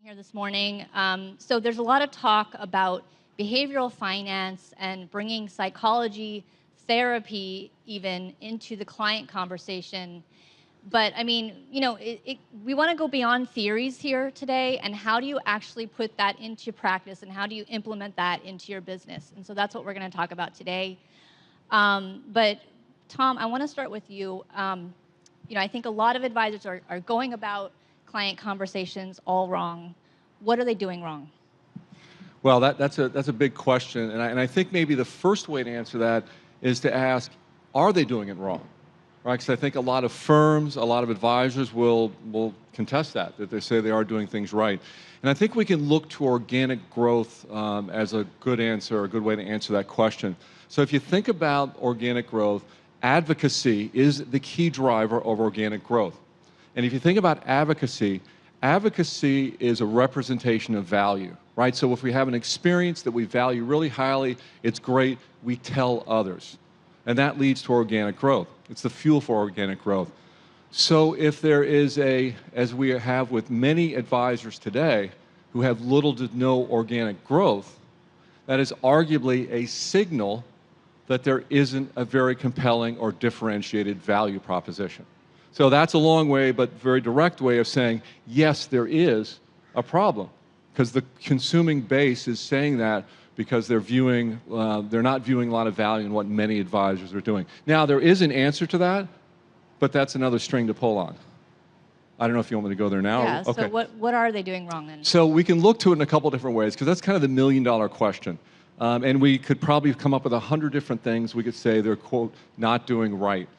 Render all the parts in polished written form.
here this morning. So there's a lot of talk about behavioral finance and bringing psychology, therapy even into the client conversation. But I mean, we want to go beyond theories here today, and how do you actually put that into practice, and how do you implement that into your business? And so that's what we're going to talk about today. But Tom, I want to start with you. I think a lot of advisors are going about client conversations all wrong. What are they doing wrong? Well, that's a big question, and I think maybe the first way to answer that is to ask, are they doing it wrong? Right? Because I think a lot of firms, a lot of advisors will contest that they say they are doing things right. And I think we can look to organic growth as a good answer, a good way to answer that question. So if you think about organic growth, advocacy is the key driver of organic growth. And if you think about advocacy is a representation of value, right? So if we have an experience that we value really highly, it's great, we tell others. And that leads to organic growth. It's the fuel for organic growth. So if there is as we have with many advisors today who have little to no organic growth, that is arguably a signal that there isn't a very compelling or differentiated value proposition. So that's a long way, but very direct way of saying, yes, there is a problem, because the consuming base is saying that because they're not viewing a lot of value in what many advisors are doing. Now, there is an answer to that, but that's another string to pull on. I don't know if you want me to go there now. Yeah, okay. So what are they doing wrong then? So we can look to it in a couple different ways, because that's kind of the million-dollar question. And we could probably come up with 100 different things we could say they're, quote, not doing right.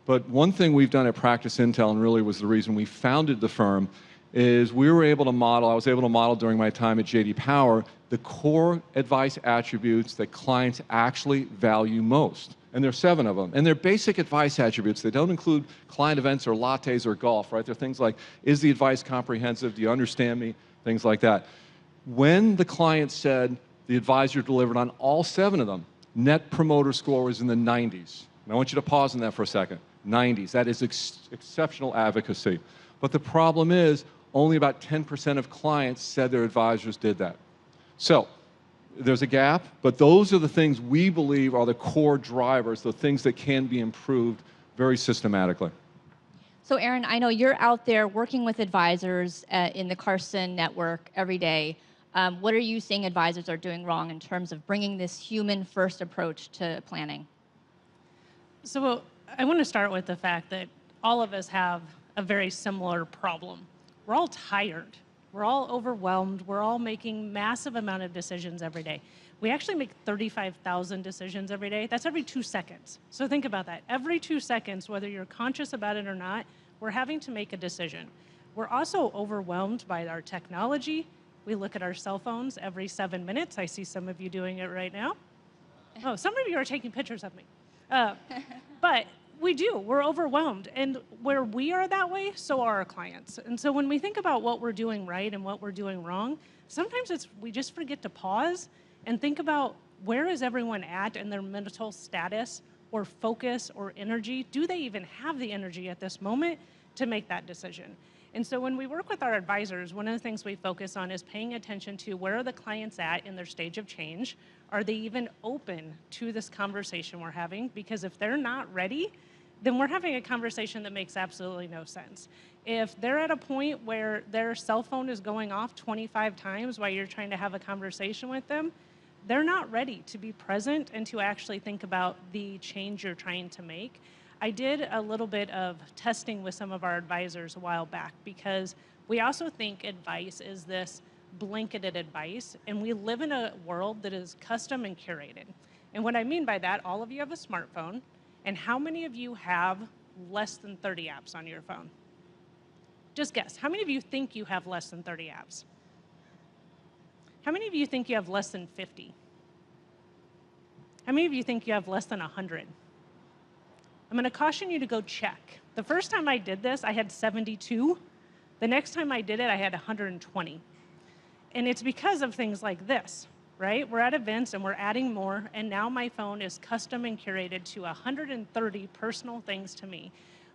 But one thing we've done at Practice Intel, and really was the reason we founded the firm, is I was able to model during my time at J.D. Power the core advice attributes that clients actually value most. And there are 7 of them. And they're basic advice attributes. They don't include client events or lattes or golf, right? They're things like, is the advice comprehensive? Do you understand me? Things like that. When the client said the advisor delivered on all 7 of them, Net Promoter Score was in the 90s. And I want you to pause on that for a second. 90s. That is exceptional advocacy. But the problem is, only about 10% of clients said their advisors did that. So there's a gap, but those are the things we believe are the core drivers, the things that can be improved very systematically. So Aaron, I know you're out there working with advisors in the Carson network every day. What are you seeing advisors are doing wrong in terms of bringing this human-first approach to planning? So I want to start with the fact that all of us have a very similar problem. We're all tired. We're all overwhelmed. We're all making massive amount of decisions every day. We actually make 35,000 decisions every day. That's every 2 seconds. So think about that. Every 2 seconds, whether you're conscious about it or not, we're having to make a decision. We're also overwhelmed by our technology. We look at our cell phones every 7 minutes. I see some of you doing it right now. Oh, some of you are taking pictures of me. But we do. We're overwhelmed. And where we are that way, so are our clients. And so when we think about what we're doing right and what we're doing wrong, sometimes we just forget to pause and think about, where is everyone at in their mental status or focus or energy? Do they even have the energy at this moment to make that decision? And so when we work with our advisors, one of the things we focus on is paying attention to, where are the clients at in their stage of change? Are they even open to this conversation we're having? Because if they're not ready, then we're having a conversation that makes absolutely no sense. If they're at a point where their cell phone is going off 25 times while you're trying to have a conversation with them, they're not ready to be present and to actually think about the change you're trying to make. I did a little bit of testing with some of our advisors a while back, because we also think advice is this blanketed advice, and we live in a world that is custom and curated. And what I mean by that, all of you have a smartphone, and how many of you have less than 30 apps on your phone? Just guess. How many of you think you have less than 30 apps? How many of you think you have less than 50? How many of you think you have less than 100? I'm going to caution you to go check. The first time I did this, I had 72. The next time I did it, I had 120. And it's because of things like this, right? We're at events and we're adding more, and now my phone is custom and curated to 130 personal things to me.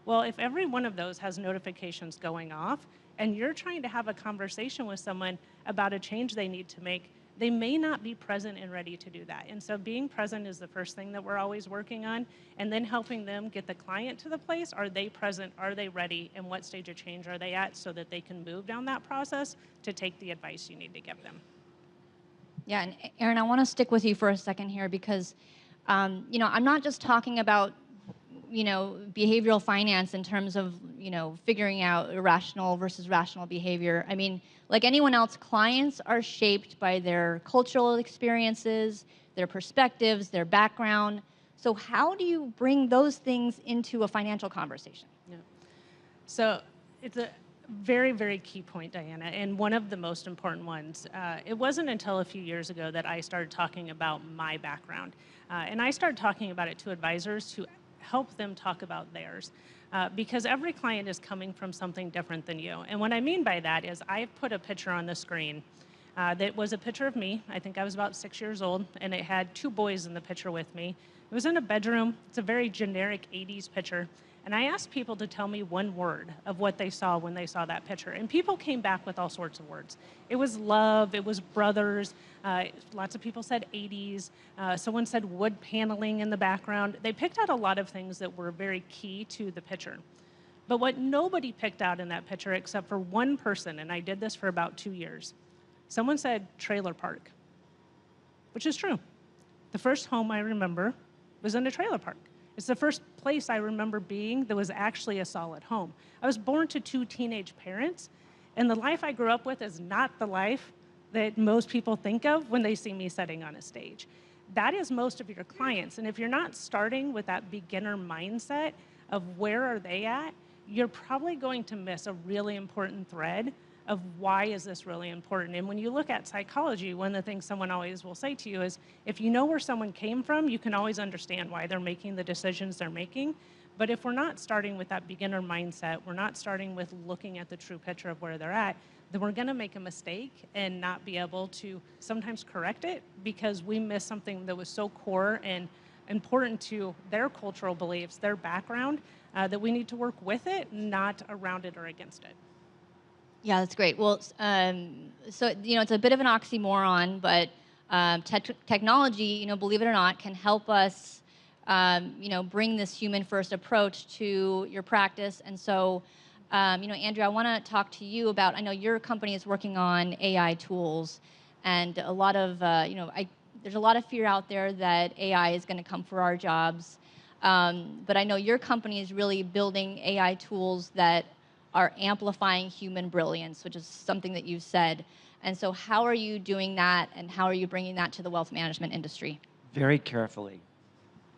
Well, if every one of those has notifications going off, and you're trying to have a conversation with someone about a change they need to make, they may not be present and ready to do that. And so being present is the first thing that we're always working on, and then helping them get the client to the place. Are they present? Are they ready? And what stage of change are they at, so that they can move down that process to take the advice you need to give them. Yeah, and Erin, I want to stick with you for a second here because, I'm not just talking about, behavioral finance in terms of, figuring out irrational versus rational behavior. I mean, like anyone else, clients are shaped by their cultural experiences, their perspectives, their background. So how do you bring those things into a financial conversation? Yeah. So it's a very, very key point, Diana, and one of the most important ones. It wasn't until a few years ago that I started talking about my background. And I started talking about it to advisors to help them talk about theirs. Because every client is coming from something different than you. And what I mean by that is I've put a picture on the screen that was a picture of me. I think I was about 6 years old, and it had 2 boys in the picture with me. It was in a bedroom. It's a very generic 80s picture. And I asked people to tell me one word of what they saw when they saw that picture. And people came back with all sorts of words. It was love, it was brothers, lots of people said 80s, someone said wood paneling in the background. They picked out a lot of things that were very key to the picture. But what nobody picked out in that picture except for one person, and I did this for about 2 years, someone said trailer park, which is true. The first home I remember was in a trailer park. It's the first place I remember being that was actually a solid home. I was born to 2 teenage parents, and the life I grew up with is not the life that most people think of when they see me sitting on a stage. That is most of your clients, and if you're not starting with that beginner mindset of where are they at, you're probably going to miss a really important thread of why is this really important. And when you look at psychology, one of the things someone always will say to you is, if you know where someone came from, you can always understand why they're making the decisions they're making. But if we're not starting with that beginner mindset, we're not starting with looking at the true picture of where they're at, then we're gonna make a mistake and not be able to sometimes correct it because we miss something that was so core and important to their cultural beliefs, their background, that we need to work with it, not around it or against it. Yeah, that's great. Well, so it's a bit of an oxymoron, but technology, believe it or not, can help us, bring this human-first approach to your practice. And so, Andrew, I want to talk to you about. I know your company is working on AI tools, and a lot of, there's a lot of fear out there that AI is going to come for our jobs. But I know your company is really building AI tools that are amplifying human brilliance, which is something that you've said. And so how are you doing that, and how are you bringing that to the wealth management industry? Very carefully,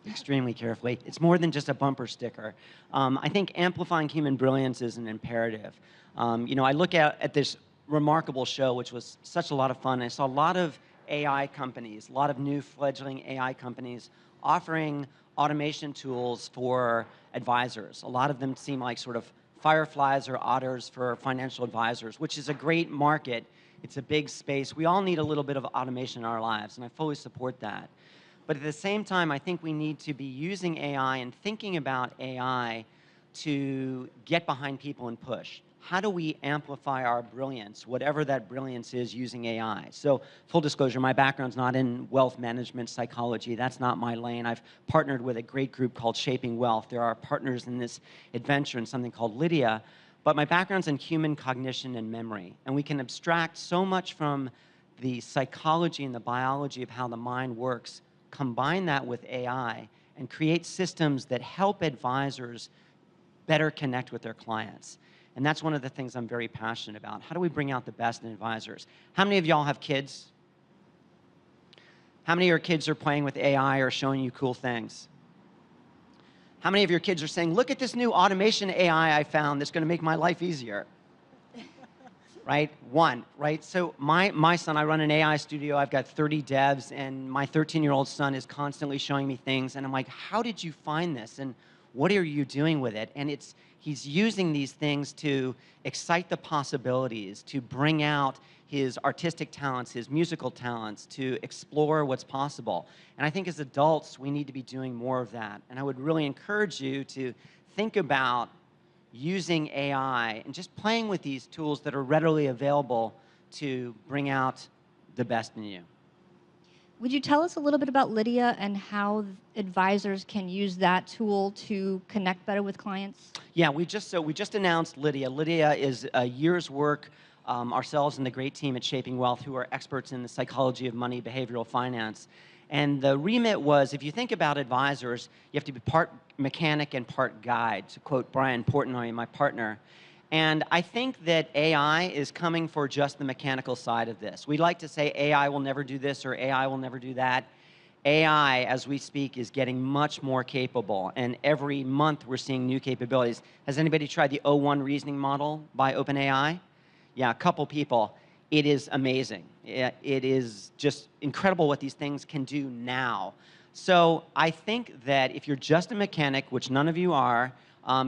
extremely carefully. It's more than just a bumper sticker. I think amplifying human brilliance is an imperative. I look at this remarkable show, which was such a lot of fun. I saw a lot of AI companies, a lot of new fledgling AI companies offering automation tools for advisors. A lot of them seem like sort of fireflies or otters for financial advisors, which is a great market. It's a big space. We all need a little bit of automation in our lives, and I fully support that. But at the same time, I think we need to be using AI and thinking about AI to get behind people and push. How do we amplify our brilliance, whatever that brilliance is, using AI? So full disclosure, my background's not in wealth management psychology. That's not my lane. I've partnered with a great group called Shaping Wealth. There are partners in this adventure in something called Lydia. But my background's in human cognition and memory. And we can abstract so much from the psychology and the biology of how the mind works, combine that with AI, and create systems that help advisors better connect with their clients. And that's one of the things I'm very passionate about. How do we bring out the best in advisors? How many of y'all have kids? How many of your kids are playing with AI or showing you cool things? How many of your kids are saying, look at this new automation AI I found that's going to make my life easier? Right? One, right? So my son, I run an AI studio. I've got 30 devs, and my 13-year-old son is constantly showing me things. And I'm like, how did you find this? And what are you doing with it? And he's using these things to excite the possibilities, to bring out his artistic talents, his musical talents, to explore what's possible. And I think as adults, we need to be doing more of that. And I would really encourage you to think about using AI and just playing with these tools that are readily available to bring out the best in you. Would you tell us a little bit about Lydia and how advisors can use that tool to connect better with clients? Yeah, we just announced Lydia. Lydia is a year's work, ourselves and the great team at Shaping Wealth, who are experts in the psychology of money, behavioral finance. And the remit was, if you think about advisors, you have to be part mechanic and part guide, to quote Brian Portnoy, my partner. And I think that AI is coming for just the mechanical side of this. We like to say AI will never do this or AI will never do that. AI, as we speak, is getting much more capable, and every month we're seeing new capabilities. Has anybody tried the O1 reasoning model by OpenAI? Yeah, a couple people. It is amazing. It is just incredible what these things can do now. So I think that if you're just a mechanic, which none of you are,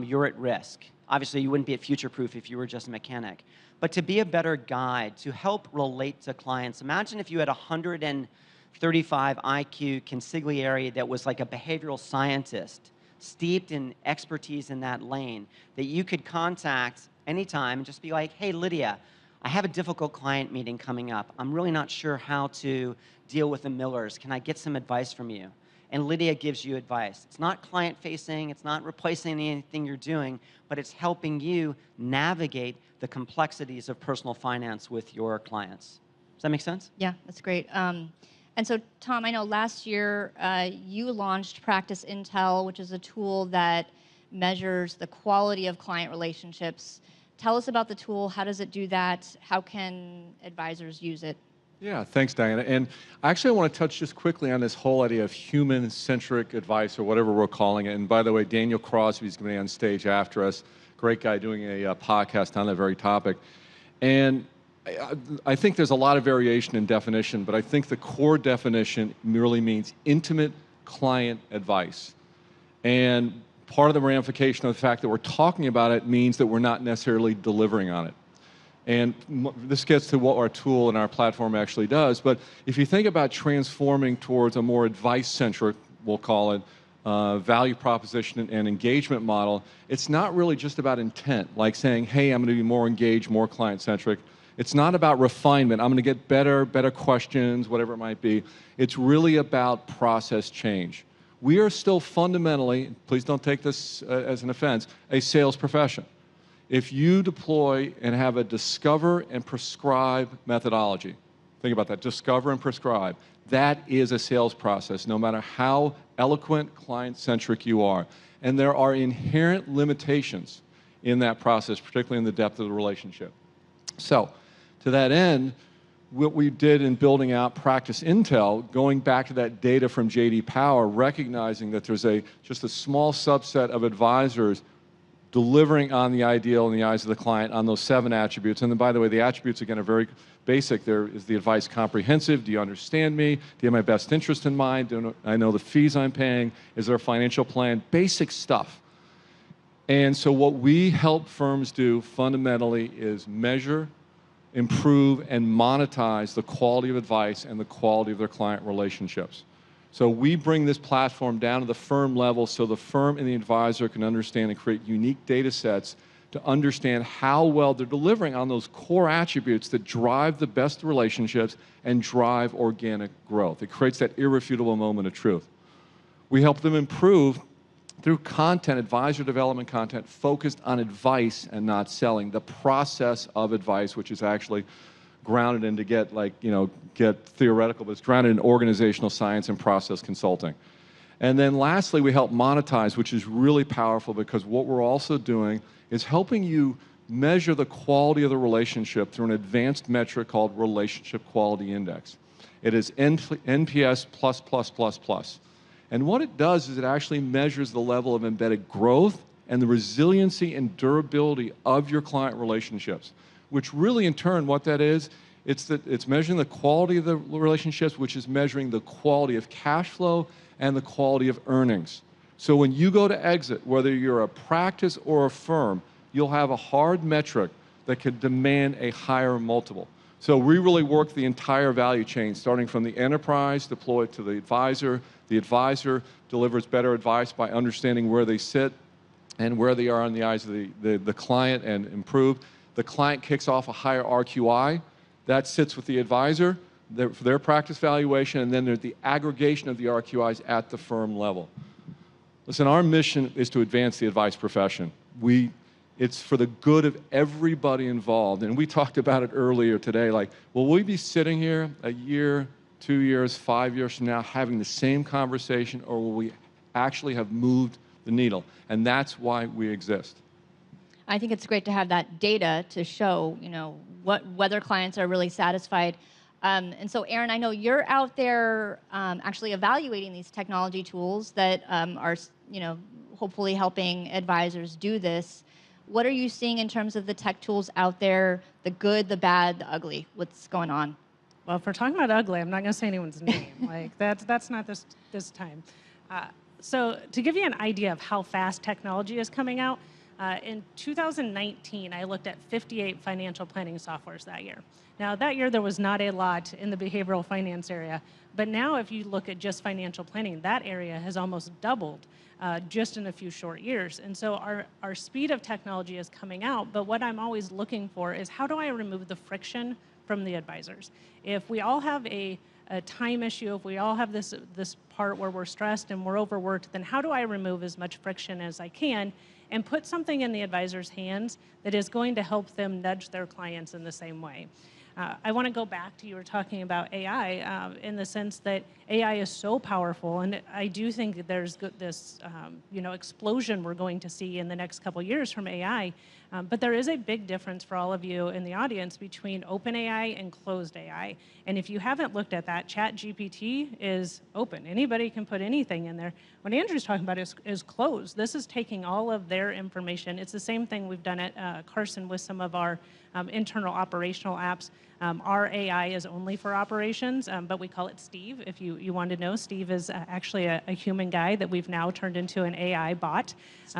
you're at risk. Obviously, you wouldn't be at future-proof if you were just a mechanic. But to be a better guide, to help relate to clients, imagine if you had 135 IQ consigliere that was like a behavioral scientist, steeped in expertise in that lane, that you could contact anytime and just be like, hey, Lydia, I have a difficult client meeting coming up. I'm really not sure how to deal with the Millers. Can I get some advice from you? And Lydia gives you advice. It's not client-facing, it's not replacing anything you're doing, but it's helping you navigate the complexities of personal finance with your clients. Does that make sense? Yeah, that's great. And so, Tom, I know last year you launched Practice Intel, which is a tool that measures the quality of client relationships. Tell us about the tool. How does it do that? How can advisors use it? Yeah, thanks, Diana. And actually, I want to touch just quickly on this whole idea of human-centric advice, or whatever we're calling it. And by the way, Daniel Crosby's going to be on stage after us. Great guy doing a podcast on that very topic. And I think there's a lot of variation in definition, but I think the core definition really means intimate client advice. And part of the ramification of the fact that we're talking about it means that we're not necessarily delivering on it. And this gets to what our tool and our platform actually does. But if you think about transforming towards a more advice-centric, we'll call it, value proposition and engagement model, it's not really just about intent, like saying, hey, I'm going to be more engaged, more client-centric. It's not about refinement. I'm going to get better questions, whatever it might be. It's really about process change. We are still fundamentally, please don't take this as an offense, a sales profession. If you deploy and have a discover and prescribe methodology, think about that, discover and prescribe, that is a sales process, no matter how eloquent, client-centric you are. And there are inherent limitations in that process, particularly in the depth of the relationship. So, to that end, what we did in building out Practice Intel, going back to that data from J.D. Power, recognizing that there's just a small subset of advisors delivering on the ideal in the eyes of the client on those 7 attributes. And then, by the way, the attributes, again, are very basic. There is the advice comprehensive? Do you understand me? Do you have my best interest in mind? Do I know the fees I'm paying? Is there a financial plan? Basic stuff. And so what we help firms do fundamentally is measure, improve, and monetize the quality of advice and the quality of their client relationships. So we bring this platform down to the firm level so the firm and the advisor can understand and create unique data sets to understand how well they're delivering on those core attributes that drive the best relationships and drive organic growth. It creates that irrefutable moment of truth. We help them improve through content, advisor development content, focused on advice and not selling, the process of advice, which is actually grounded in, to get theoretical, but it's grounded in organizational science and process consulting. And then lastly, we help monetize, which is really powerful, because what we're also doing is helping you measure the quality of the relationship through an advanced metric called Relationship Quality Index. It is NPS+++++. And what it does is it actually measures the level of embedded growth and the resiliency and durability of your client relationships, which really, in turn, what that is, it's measuring the quality of the relationships, which is measuring the quality of cash flow and the quality of earnings. So when you go to exit, whether you're a practice or a firm, you'll have a hard metric that could demand a higher multiple. So we really work the entire value chain, starting from the enterprise, deployed to the advisor. The advisor delivers better advice by understanding where they sit and where they are in the eyes of the client and improve. The client kicks off a higher RQI. That sits with the advisor for their practice valuation, and then there's the aggregation of the RQIs at the firm level. Listen, our mission is to advance the advice profession. It's for the good of everybody involved. And we talked about it earlier today, like, will we be sitting here a year, 2 years, 5 years from now having the same conversation, or will we actually have moved the needle? And that's why we exist. I think it's great to have that data to show, whether clients are really satisfied. And so, Aaron, I know you're out there actually evaluating these technology tools that are, hopefully helping advisors do this. What are you seeing in terms of the tech tools out there, the good, the bad, the ugly? What's going on? Well, if we're talking about ugly, I'm not going to say anyone's name. Like that's not this time. So to give you an idea of how fast technology is coming out, in 2019, I looked at 58 financial planning softwares that year. Now, that year, there was not a lot in the behavioral finance area. But now, if you look at just financial planning, that area has almost doubled just in a few short years. And so our speed of technology is coming out. But what I'm always looking for is, how do I remove the friction from the advisors? If we all have a time issue, if we all have this part where we're stressed and we're overworked, then how do I remove as much friction as I can and put something in the advisor's hands that is going to help them nudge their clients in the same way? I want to go back to, you were talking about AI in the sense that AI is so powerful, and I do think that there's this explosion we're going to see in the next couple years from AI. But there is a big difference for all of you in the audience between open AI and closed AI. And if you haven't looked at that, ChatGPT is open. Anybody can put anything in there. What Andrew's talking about is closed. This is taking all of their information. It's the same thing we've done at Carson with some of our internal operational apps. Our AI is only for operations, but we call it Steve. If you want to know, Steve is actually a human guy that we've now turned into an AI bot.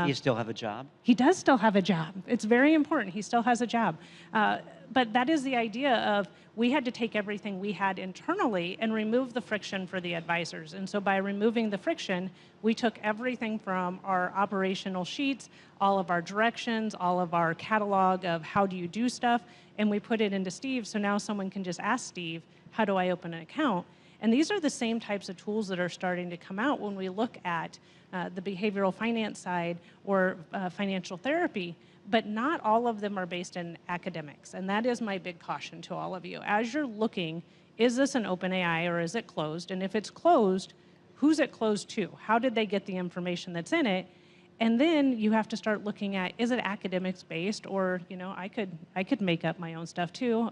You still have a job? He does still have a job. It's very important. He still has a job. But that is the idea of, we had to take everything we had internally and remove the friction for the advisors. And so by removing the friction, we took everything from our operational sheets, all of our directions, all of our catalog of how do you do stuff, and we put it into Steve. So now someone can just ask Steve, how do I open an account? And these are the same types of tools that are starting to come out when we look at the behavioral finance side or financial therapy. But not all of them are based in academics. And that is my big caution to all of you. As you're looking, is this an open AI or is it closed? And if it's closed, who's it closed to? How did they get the information that's in it? And then you have to start looking at, is it academics based, or I could make up my own stuff too.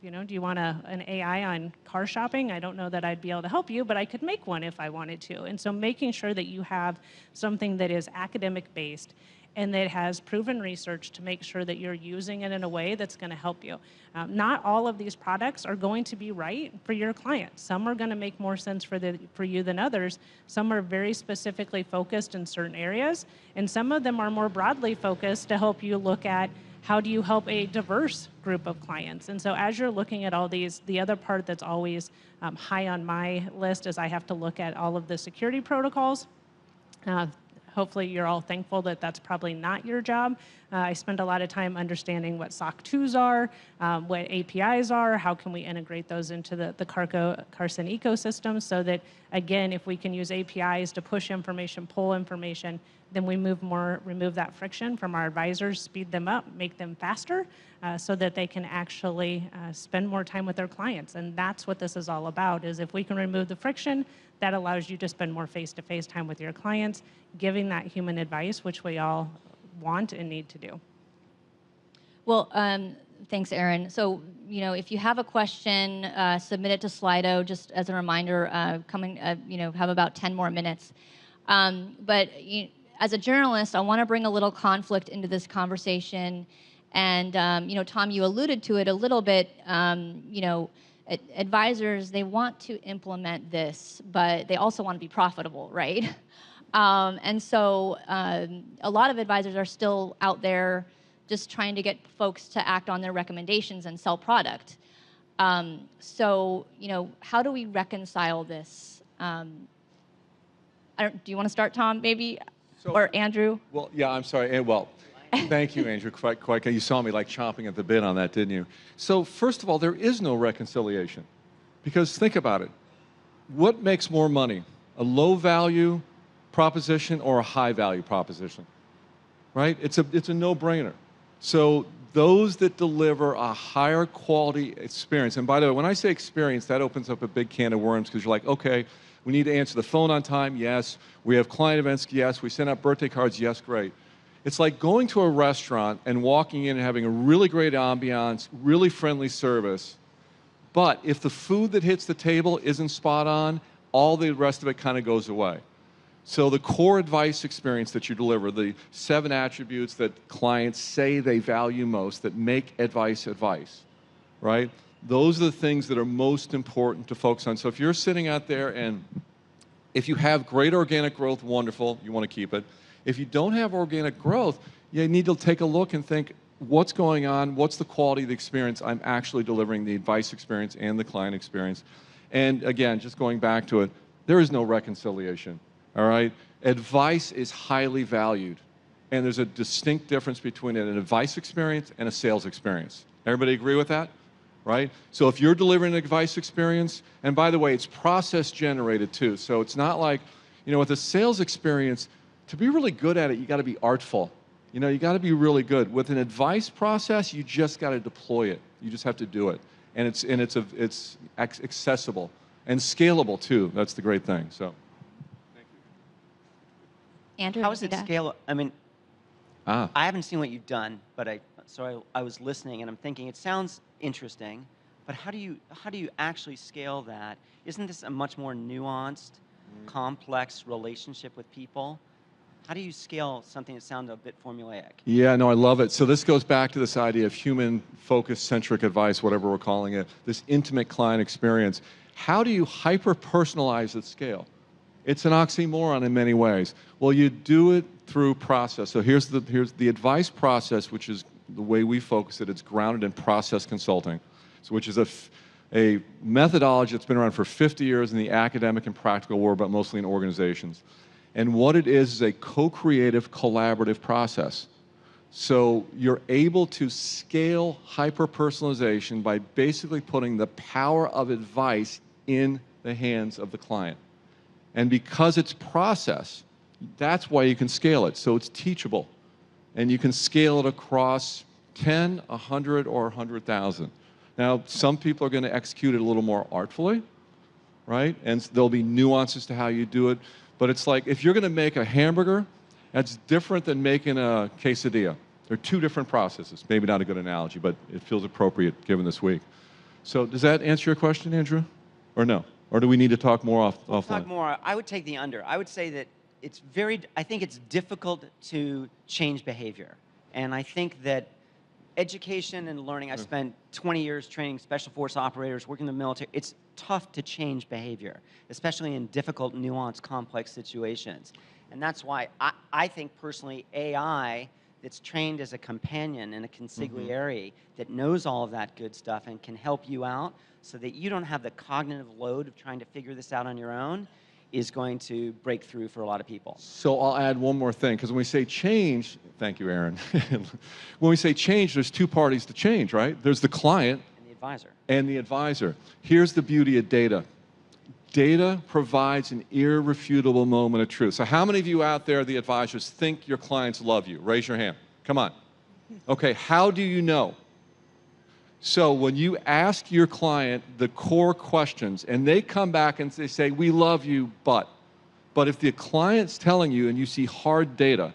Do you want an AI on car shopping? I don't know that I'd be able to help you, but I could make one if I wanted to. And so making sure that you have something that is academic based and that has proven research to make sure that you're using it in a way that's going to help you. Not all of these products are going to be right for your client. Some are going to make more sense for you than others. Some are very specifically focused in certain areas, and some of them are more broadly focused to help you look at, how do you help a diverse group of clients? And so as you're looking at all these, the other part that's always high on my list is I have to look at all of the security protocols. Hopefully you're all thankful that that's probably not your job. I spend a lot of time understanding what SOC 2s are, what APIs are, how can we integrate those into the Carson ecosystem, so that, again, if we can use APIs to push information, pull information, then we remove that friction from our advisors, speed them up, make them faster, so that they can actually spend more time with their clients. And that's what this is all about, is if we can remove the friction, that allows you to spend more face-to-face time with your clients, giving that human advice, which we all want and need to do. Well, thanks, Aaron. So, if you have a question, submit it to Slido. Just as a reminder, have about 10 more minutes. But as a journalist, I want to bring a little conflict into this conversation. And, Tom, you alluded to it a little bit. Advisors, they want to implement this, but they also want to be profitable, right? And so a lot of advisors are still out there just trying to get folks to act on their recommendations and sell product. So, how do we reconcile this? Do you want to start, Tom, maybe? or Andrew? Well, yeah, I'm sorry. Well, thank you, Andrew. Quite, you saw me like chomping at the bit on that, didn't you? So first of all, there is no reconciliation. Because think about it. What makes more money? A low value proposition or a high value proposition? Right? It's a no-brainer. So those that deliver a higher quality experience, and by the way, when I say experience, that opens up a big can of worms because you're like, okay, we need to answer the phone on time, yes. We have client events, yes. We send out birthday cards, yes, great. It's like going to a restaurant and walking in and having a really great ambiance, really friendly service, but if the food that hits the table isn't spot on, all the rest of it kind of goes away. So the core advice experience that you deliver, the 7 attributes that clients say they value most that make advice, right? Those are the things that are most important to focus on. So if you're sitting out there and if you have great organic growth, wonderful, you want to keep it. If you don't have organic growth, you need to take a look and think, what's going on? What's the quality of the experience I'm actually delivering, the advice experience and the client experience? And again, just going back to it, there is no reconciliation, all right? Advice is highly valued, and there's a distinct difference between an advice experience and a sales experience. Everybody agree with that? Right? So if you're delivering an advice experience, and by the way, it's process generated too, so it's not like, with a sales experience, to be really good at it, you got to be artful. You got to be really good. With an advice process, you just got to deploy it. You just have to do it, and it's accessible and scalable too. That's the great thing. So, thank you. Andrew, How is it scalable? I mean, Ah. I haven't seen what you've done, but I was listening and I'm thinking it sounds interesting, but how do you actually scale that? Isn't this a much more nuanced, complex relationship with people? How do you scale something that sounds a bit formulaic? Yeah, no, I love it. So this goes back to this idea of human-focused, centric advice, whatever we're calling it, this intimate client experience. How do you hyper-personalize at scale? It's an oxymoron in many ways. Well, you do it through process. So here's the advice process, which is the way we focus it. It's grounded in process consulting, so which is a methodology that's been around for 50 years in the academic and practical world, but mostly in organizations. And what it is a co-creative, collaborative process. So you're able to scale hyper-personalization by basically putting the power of advice in the hands of the client. And because it's process, that's why you can scale it. So it's teachable. And you can scale it across 10, 100, or 100,000. Now, some people are going to execute it a little more artfully, right? And there'll be nuances to how you do it. But it's like, if you're going to make a hamburger, that's different than making a quesadilla. They're two different processes. Maybe not a good analogy, but it feels appropriate given this week. So does that answer your question, Andrew? Or no? Or do we need to talk more offline? Talk more. I would take the under. I would say that I think it's difficult to change behavior. And I think that education and learning, I spent 20 years training special force operators, working in the military. It's tough to change behavior, especially in difficult, nuanced, complex situations. And that's why I think personally AI that's trained as a companion and a consigliere that knows all of that good stuff and can help you out so that you don't have the cognitive load of trying to figure this out on your own is going to break through for a lot of people. So I'll add one more thing, because when we say change, thank you, Aaron. When we say change, there's two parties to change, right? There's the client And the advisor. And the advisor. Here's the beauty of data. Data provides an irrefutable moment of truth. So how many of you out there, the advisors, think your clients love you? Raise your hand. Come on. Okay, how do you know? So when you ask your client the core questions and they come back and they say, we love you, but if the client's telling you and you see hard data,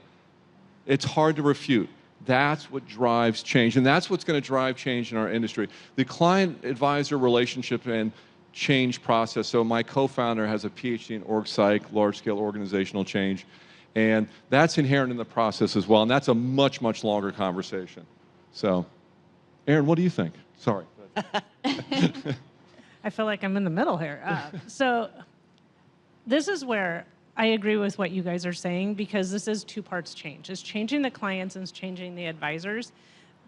it's hard to refute. That's what drives change, and that's what's going to drive change in our industry. The client-advisor relationship and change process. So my co-founder has a PhD in org psych, large-scale organizational change, and that's inherent in the process as well, and that's a much, much longer conversation. So, Aaron, what do you think? Sorry. I feel like I'm in the middle here. So this is where I agree with what you guys are saying, because this is two parts change. It's changing the clients and it's changing the advisors.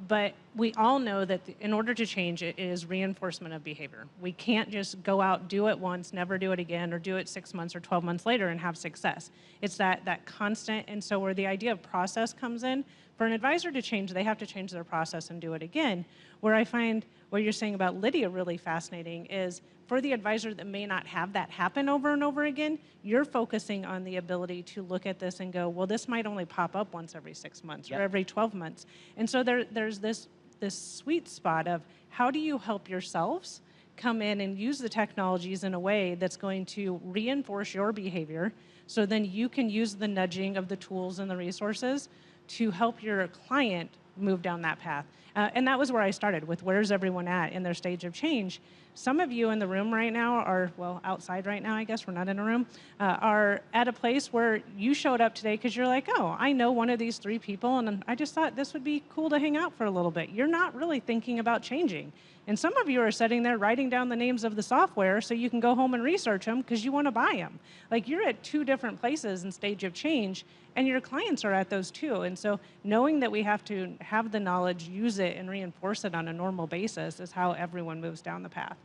But we all know that in order to change it is reinforcement of behavior. We can't just go out, do it once, never do it again, or do it 6 months or 12 months later and have success. It's that constant. And so where the idea of process comes in, for an advisor to change, they have to change their process and do it again. Where I find what you're saying about Lydia really fascinating is for the advisor that may not have that happen over and over again, you're focusing on the ability to look at this and go, well, this might only pop up once every 6 months or every 12 months. And so there's this sweet spot of how do you help yourselves come in and use the technologies in a way that's going to reinforce your behavior, so then you can use the nudging of the tools and the resources to help your client move down that path. And that was where I started with where's everyone at in their stage of change. Some of you in the room right now are, well, outside right now, I guess, we're not in a room, are at a place where you showed up today because you're like, oh, I know one of these 3 people, and I just thought this would be cool to hang out for a little bit. You're not really thinking about changing. And some of you are sitting there writing down the names of the software so you can go home and research them because you want to buy them. Like, you're at 2 different places in stage of change, and your clients are at those too. And so knowing that we have to have the knowledge, use it, and reinforce it on a normal basis is how everyone moves down the path.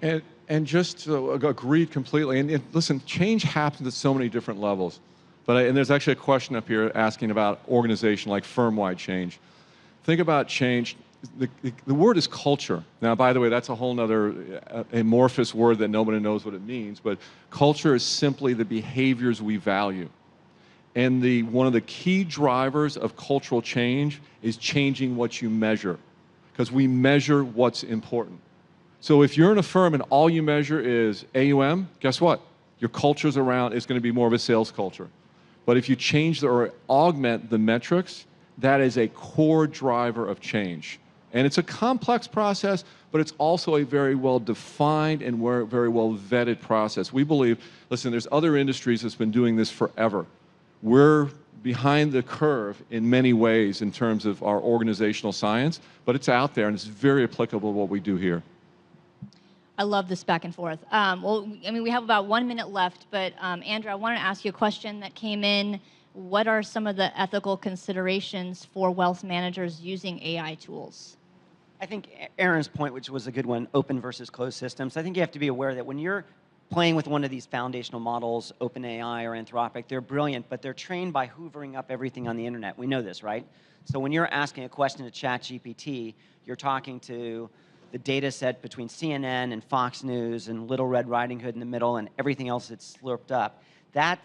And just agreed completely. And listen, change happens at so many different levels. And there's actually a question up here asking about organization, like firm-wide change. Think about change. The word is culture. Now, by the way, that's a whole other amorphous word that nobody knows what it means. But culture is simply the behaviors we value. And one of the key drivers of cultural change is changing what you measure, because we measure what's important. So if you're in a firm and all you measure is AUM, guess what? Your culture's around, it's going to be more of a sales culture. But if you change or augment the metrics, that is a core driver of change. And it's a complex process, but it's also a very well defined and very well vetted process. We believe, listen, there's other industries that's been doing this forever. We're behind the curve in many ways in terms of our organizational science, but it's out there and it's very applicable to what we do here. I love this back and forth. Well, I mean, we have about 1 minute left, but Andrew, I wanted to ask you a question that came in. What are some of the ethical considerations for wealth managers using AI tools? I think Aaron's point, which was a good one, open versus closed systems. I think you have to be aware that when you're playing with one of these foundational models, OpenAI or Anthropic, they're brilliant, but they're trained by hoovering up everything on the internet. We know this, right? So when you're asking a question to ChatGPT, you're talking to the data set between CNN and Fox News and Little Red Riding Hood in the middle and everything else that's slurped up. That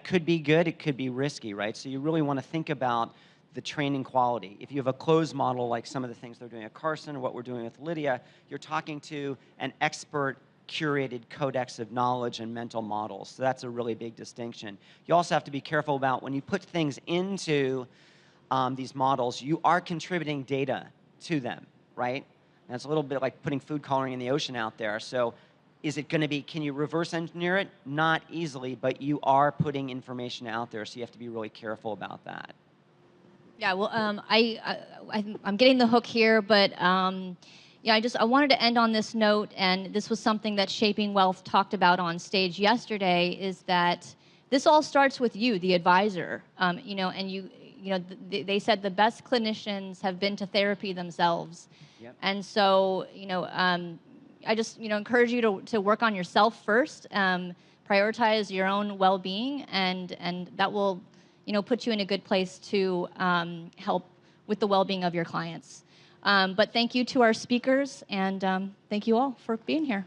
could be good, it could be risky, right? So you really want to think about the training quality. If you have a closed model like some of the things they're doing at Carson or what we're doing with Lydia, you're talking to an expert curated codex of knowledge and mental models. So that's a really big distinction. You also have to be careful about when you put things into these models, you are contributing data to them, right? And it's a little bit like putting food coloring in the ocean out there. So is it going to be, can you reverse engineer it? Not easily, but you are putting information out there, so you have to be really careful about that. Yeah, well, I'm getting the hook here, but yeah, I wanted to end on this note, and this was something that Shaping Wealth talked about on stage yesterday, is that this all starts with you, the advisor, and they said the best clinicians have been to therapy themselves. Yep. And so, I just, encourage you to work on yourself first, prioritize your own well-being, and that will, put you in a good place to help with the well-being of your clients. But thank you to our speakers, and thank you all for being here.